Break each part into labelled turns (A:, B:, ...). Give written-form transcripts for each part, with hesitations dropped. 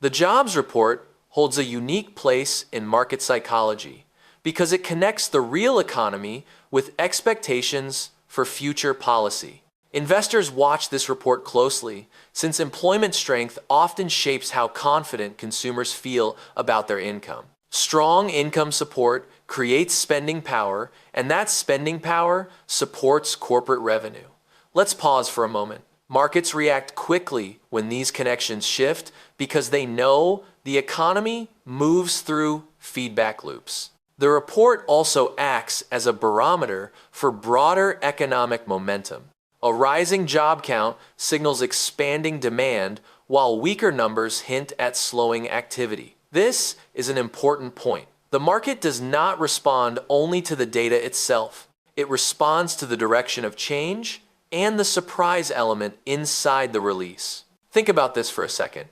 A: The jobs report holds a unique place in market psychology because it connects the real economy with expectations for future policy. Investors watch this report closely since employment strength often shapes how confident consumers feel about their income. Strong income support creates spending power, and that spending power supports corporate revenue. Let's pause for a moment. Markets react quickly when these connections shift because they know the economy moves through feedback loops. The report also acts as a barometer for broader economic momentum. A rising job count signals expanding demand, while weaker numbers hint at slowing activity. This is an important point. The market does not respond only to the data itself. It responds to the direction of change and the surprise element inside the release. Think about this for a second.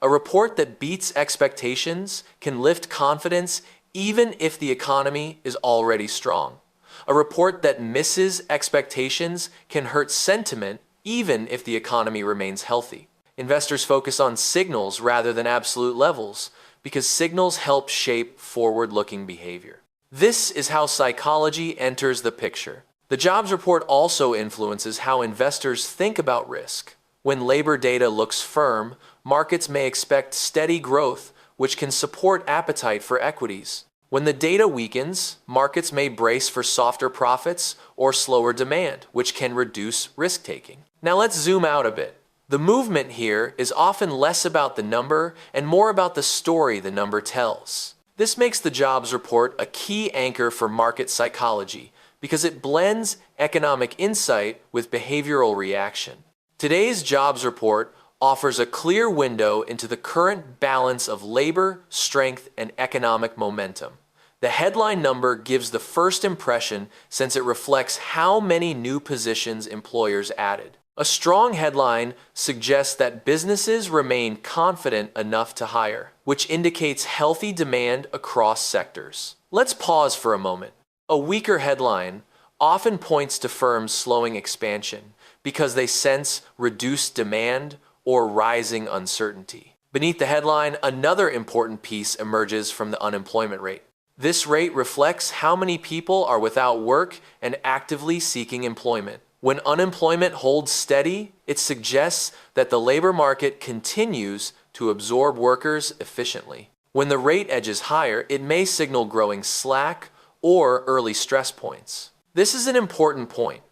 A: A report that beats expectations can lift confidence even if the economy is already strong. A report that misses expectations can hurt sentiment even if the economy remains healthy. Investors focus on signals rather than absolute levels because signals help shape forward-looking behavior. This is how psychology enters the picture. The jobs report also influences how investors think about risk. When labor data looks firm, markets may expect steady growth, which can support appetite for equities. When the data weakens, markets may brace for softer profits or slower demand, which can reduce risk-taking. Now let's zoom out a bit. The movement here is often less about the number and more about the story the number tells. This makes the jobs report a key anchor for market psychology because it blends economic insight with behavioral reaction. Today's jobs report offers a clear window into the current balance of labor, strength, and economic momentum. The headline number gives the first impression since it reflects how many new positions employers added. A strong headline suggests that businesses remain confident enough to hire, which indicates healthy demand across sectors. Let's pause for a moment. A weaker headline often points to firms slowing expansion because they sense reduced demand or rising uncertainty. Beneath the headline, another important piece emerges from the unemployment rate. This rate reflects how many people are without work and actively seeking employment. When unemployment holds steady, it suggests that the labor market continues to absorb workers efficiently. When the rate edges higher, it may signal growing slack or early stress points. This is an important point.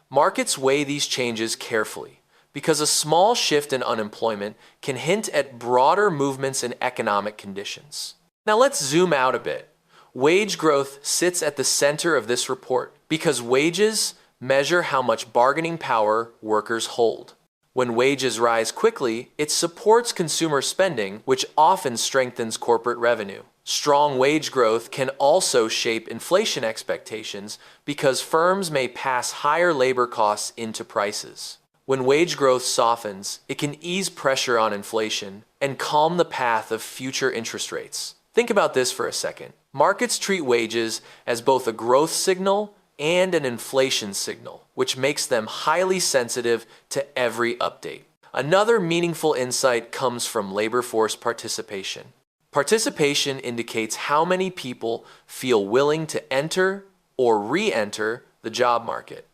A: Markets weigh these changes carefully, because a small shift in unemployment can hint at broader movements in economic conditions. Now let's zoom out a bit. Wage growth sits at the center of this report because wages measure how much bargaining power workers hold. When wages rise quickly, it supports consumer spending, which often strengthens corporate revenue. Strong wage growth can also shape inflation expectations because firms may pass higher labor costs into prices. When wage growth softens, it can ease pressure on inflation and calm the path of future interest rates. Think about this for a second. Markets treat wages as both a growth signal and an inflation signal, which makes them highly sensitive to every update. Another meaningful insight comes from labor force participation. Participation indicates how many people feel willing to enter or re-enter the job market.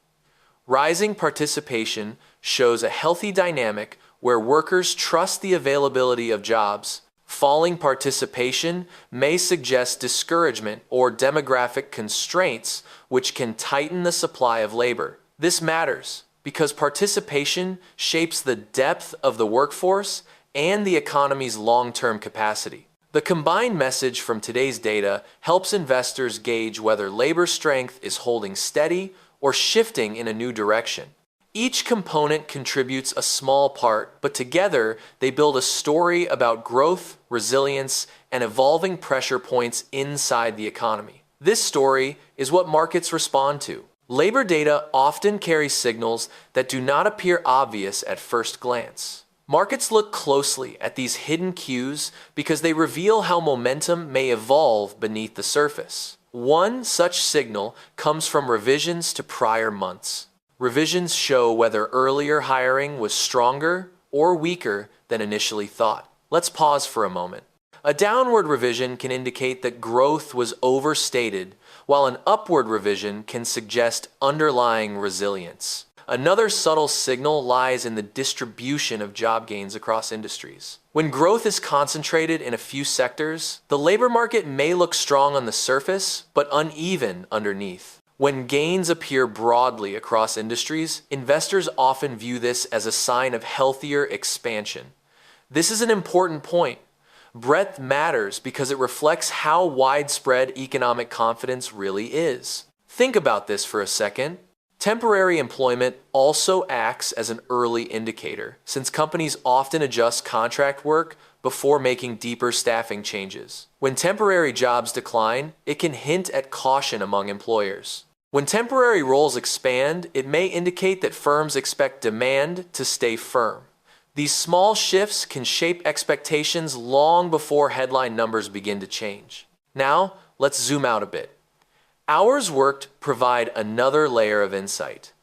A: Rising participation shows a healthy dynamic where workers trust the availability of jobs. Falling participation may suggest discouragement or demographic constraints, which can tighten the supply of labor. This matters because participation shapes the depth of the workforce and the economy's long-term capacity. The combined message from today's data helps investors gauge whether labor strength is holding steady or shifting in a new direction. Each component contributes a small part, but together they build a story about growth, resilience, and evolving pressure points inside the economy. This story is what markets respond to. Labor data often carries signals that do not appear obvious at first glance. Markets look closely at these hidden cues because they reveal how momentum may evolve beneath the surface. One such signal comes from revisions to prior months. Revisions show whether earlier hiring was stronger or weaker than initially thought. Let's pause for a moment. A downward revision can indicate that growth was overstated, while an upward revision can suggest underlying resilience. Another subtle signal lies in the distribution of job gains across industries. When growth is concentrated in a few sectors, the labor market may look strong on the surface, but uneven underneath. When gains appear broadly across industries, investors often view this as a sign of healthier expansion. This is an important point. Breadth matters because it reflects how widespread economic confidence really is. Think about this for a second. Temporary employment also acts as an early indicator, since companies often adjust contract work before making deeper staffing changes. When temporary jobs decline, it can hint at caution among employers. When temporary roles expand, it may indicate that firms expect demand to stay firm. These small shifts can shape expectations long before headline numbers begin to change. Now, let's zoom out a bit. Hours worked provide another layer of insight.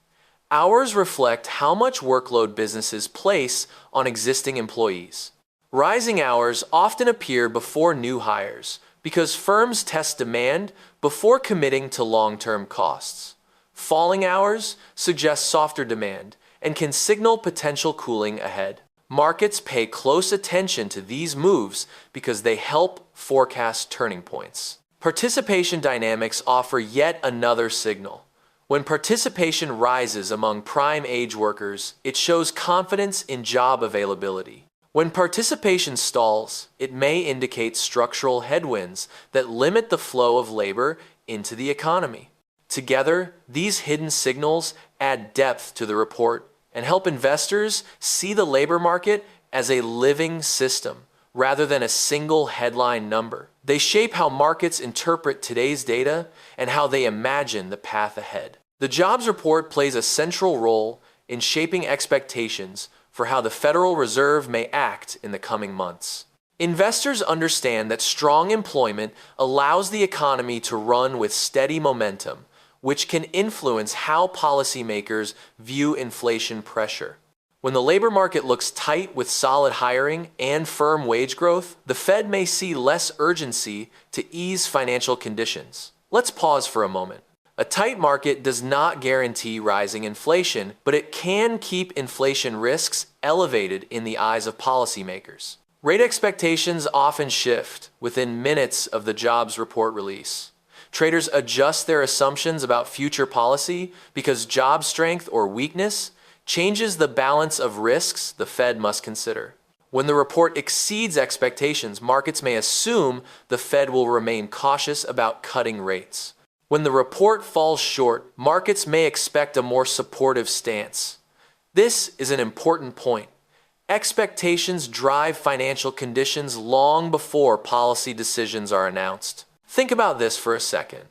A: Hours reflect how much workload businesses place on existing employees. Rising hours often appear before new hires because firms test demand before committing to long-term costs. Falling hours suggest softer demand and can signal potential cooling ahead. Markets pay close attention to these moves because they help forecast turning points. Participation dynamics offer yet another signal. When participation rises among prime age workers, it shows confidence in job availability. When participation stalls, it may indicate structural headwinds that limit the flow of labor into the economy. Together, these hidden signals add depth to the report and help investors see the labor market as a living system rather than a single headline number. They shape how markets interpret today's data and how they imagine the path ahead. The jobs report plays a central role in shaping expectations for how the Federal Reserve may act in the coming months. Investors understand that strong employment allows the economy to run with steady momentum, which can influence how policymakers view inflation pressure. When the labor market looks tight with solid hiring and firm wage growth, the Fed may see less urgency to ease financial conditions. Let's pause for a moment. A tight market does not guarantee rising inflation, but it can keep inflation risks elevated in the eyes of policymakers. Rate expectations often shift within minutes of the jobs report release. Traders adjust their assumptions about future policy because job strength or weakness changes the balance of risks the Fed must consider. When the report exceeds expectations, markets may assume the Fed will remain cautious about cutting rates. When the report falls short, markets may expect a more supportive stance. This is an important point. Expectations drive financial conditions long before policy decisions are announced. Think about this for a second.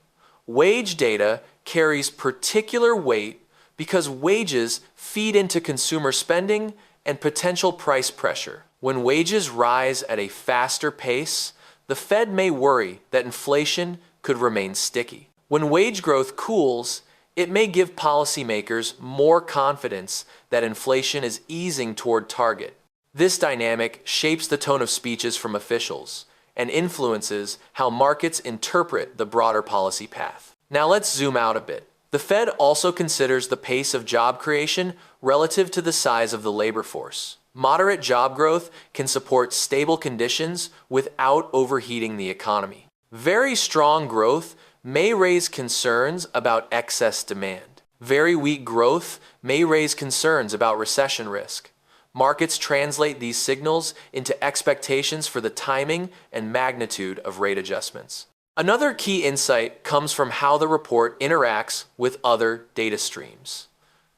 A: Wage data carries particular weight because wages feed into consumer spending and potential price pressure. When wages rise at a faster pace, the Fed may worry that inflation could remain sticky. When wage growth cools, it may give policymakers more confidence that inflation is easing toward target. This dynamic shapes the tone of speeches from officials and influences how markets interpret the broader policy path. Now let's zoom out a bit. The Fed also considers the pace of job creation relative to the size of the labor force. Moderate job growth can support stable conditions without overheating the economy. Very strong growth may raise concerns about excess demand. Very weak growth may raise concerns about recession risk. Markets translate these signals into expectations for the timing and magnitude of rate adjustments. Another key insight comes from how the report interacts with other data streams.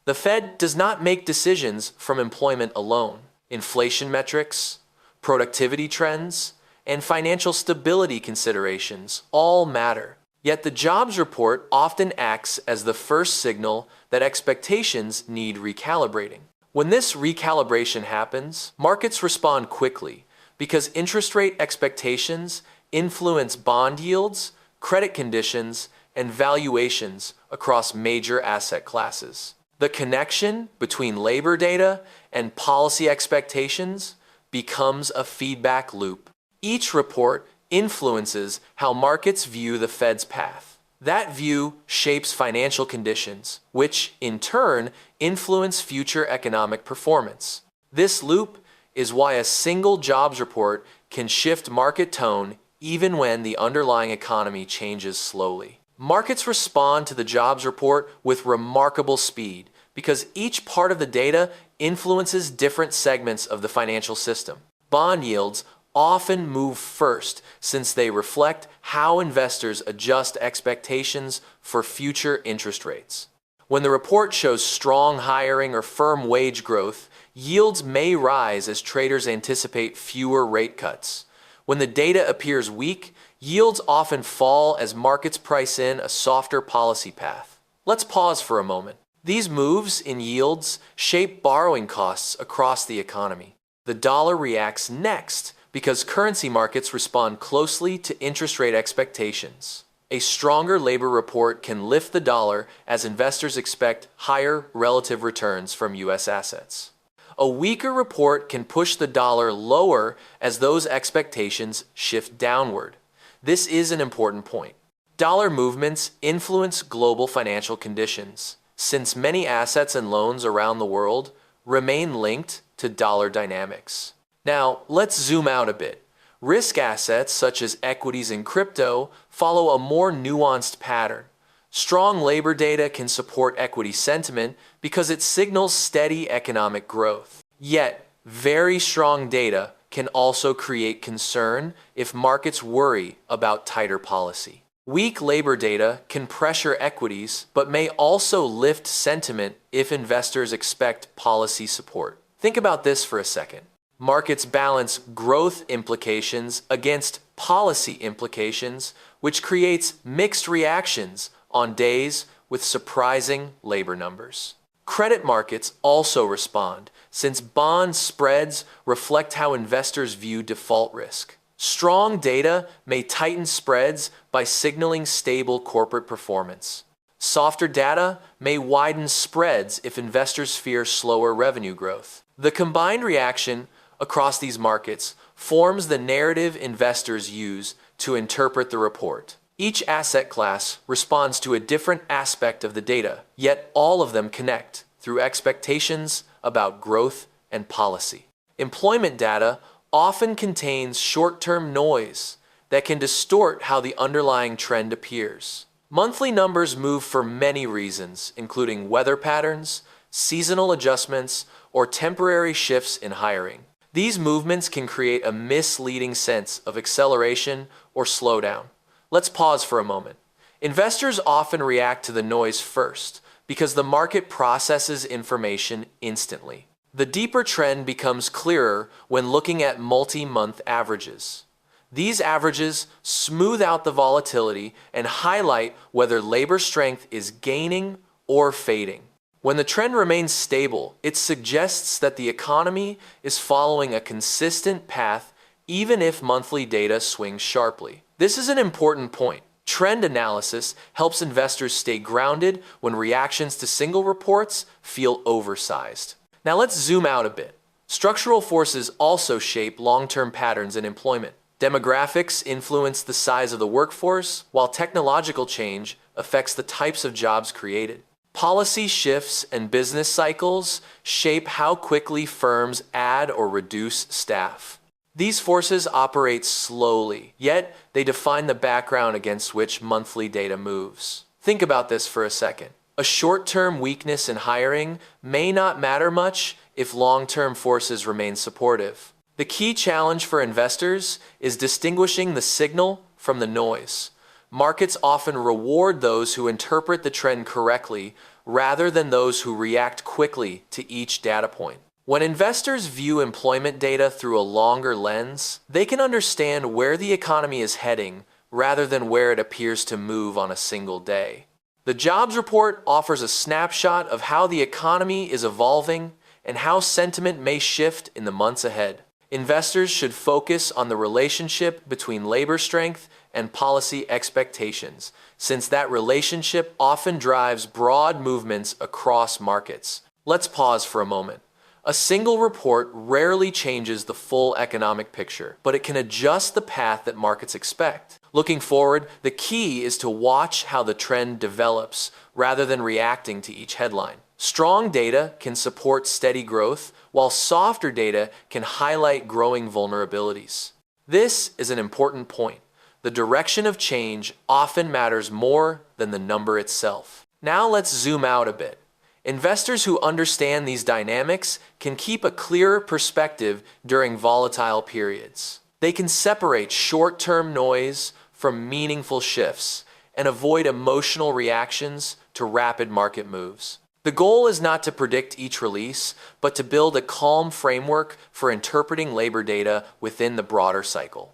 A: The Fed does not make decisions from employment alone. Inflation metrics, productivity trends, and financial stability considerations all matter. Yet the jobs report often acts as the first signal that expectations need recalibrating. When this recalibration happens, markets respond quickly because interest rate expectations influence bond yields, credit conditions, and valuations across major asset classes. The connection between labor data and policy expectations becomes a feedback loop. Each report influences how markets view the Fed's path. That view shapes financial conditions, which, in turn, influence future economic performance. This loop is why a single jobs report can shift market tone even when the underlying economy changes slowly. Markets respond to the jobs report with remarkable speed because each part of the data influences different segments of the financial system. Bond yields often move first since they reflect how investors adjust expectations for future interest rates. When the report shows strong hiring or firm wage growth, yields may rise as traders anticipate fewer rate cuts. When the data appears weak, yields often fall as markets price in a softer policy path. Let's pause for a moment. These moves in yields shape borrowing costs across the economy. The dollar reacts next because currency markets respond closely to interest rate expectations. A stronger labor report can lift the dollar as investors expect higher relative returns from U.S. assets. A weaker report can push the dollar lower as those expectations shift downward. This is an important point. Dollar movements influence global financial conditions, since many assets and loans around the world remain linked to dollar dynamics. Now, let's zoom out a bit. Risk assets, such as equities and crypto, follow a more nuanced pattern. Strong labor data can support equity sentiment because it signals steady economic growth. Yet, very strong data can also create concern if markets worry about tighter policy. Weak labor data can pressure equities, but may also lift sentiment if investors expect policy support. Think about this for a second. Markets balance growth implications against policy implications, which creates mixed reactions on days with surprising labor numbers. Credit markets also respond, since bond spreads reflect how investors view default risk. Strong data may tighten spreads by signaling stable corporate performance. Softer data may widen spreads if investors fear slower revenue growth. The combined reaction across these markets forms the narrative investors use to interpret the report. Each asset class responds to a different aspect of the data, yet all of them connect through expectations about growth and policy. Employment data often contains short-term noise that can distort how the underlying trend appears. Monthly numbers move for many reasons, including weather patterns, seasonal adjustments, or temporary shifts in hiring. These movements can create a misleading sense of acceleration or slowdown. Let's pause for a moment. Investors often react to the noise first because the market processes information instantly. The deeper trend becomes clearer when looking at multi-month averages. These averages smooth out the volatility and highlight whether labor strength is gaining or fading. When the trend remains stable, it suggests that the economy is following a consistent path even if monthly data swings sharply. This is an important point. Trend analysis helps investors stay grounded when reactions to single reports feel oversized. Now let's zoom out a bit. Structural forces also shape long-term patterns in employment. Demographics influence the size of the workforce, while technological change affects the types of jobs created. Policy shifts and business cycles shape how quickly firms add or reduce staff. These forces operate slowly, yet they define the background against which monthly data moves. Think about this for a second. A short-term weakness in hiring may not matter much if long-term forces remain supportive. The key challenge for investors is distinguishing the signal from the noise. Markets often reward those who interpret the trend correctly rather than those who react quickly to each data point. When investors view employment data through a longer lens, they can understand where the economy is heading rather than where it appears to move on a single day. The jobs report offers a snapshot of how the economy is evolving and how sentiment may shift in the months ahead. Investors should focus on the relationship between labor strength and policy expectations, since that relationship often drives broad movements across markets. Let's pause for a moment. A single report rarely changes the full economic picture, but it can adjust the path that markets expect. Looking forward, the key is to watch how the trend develops rather than reacting to each headline. Strong data can support steady growth, while softer data can highlight growing vulnerabilities. This is an important point. The direction of change often matters more than the number itself. Now let's zoom out a bit. Investors who understand these dynamics can keep a clearer perspective during volatile periods. They can separate short-term noise from meaningful shifts and avoid emotional reactions to rapid market moves. The goal is not to predict each release, but to build a calm framework for interpreting labor data within the broader cycle.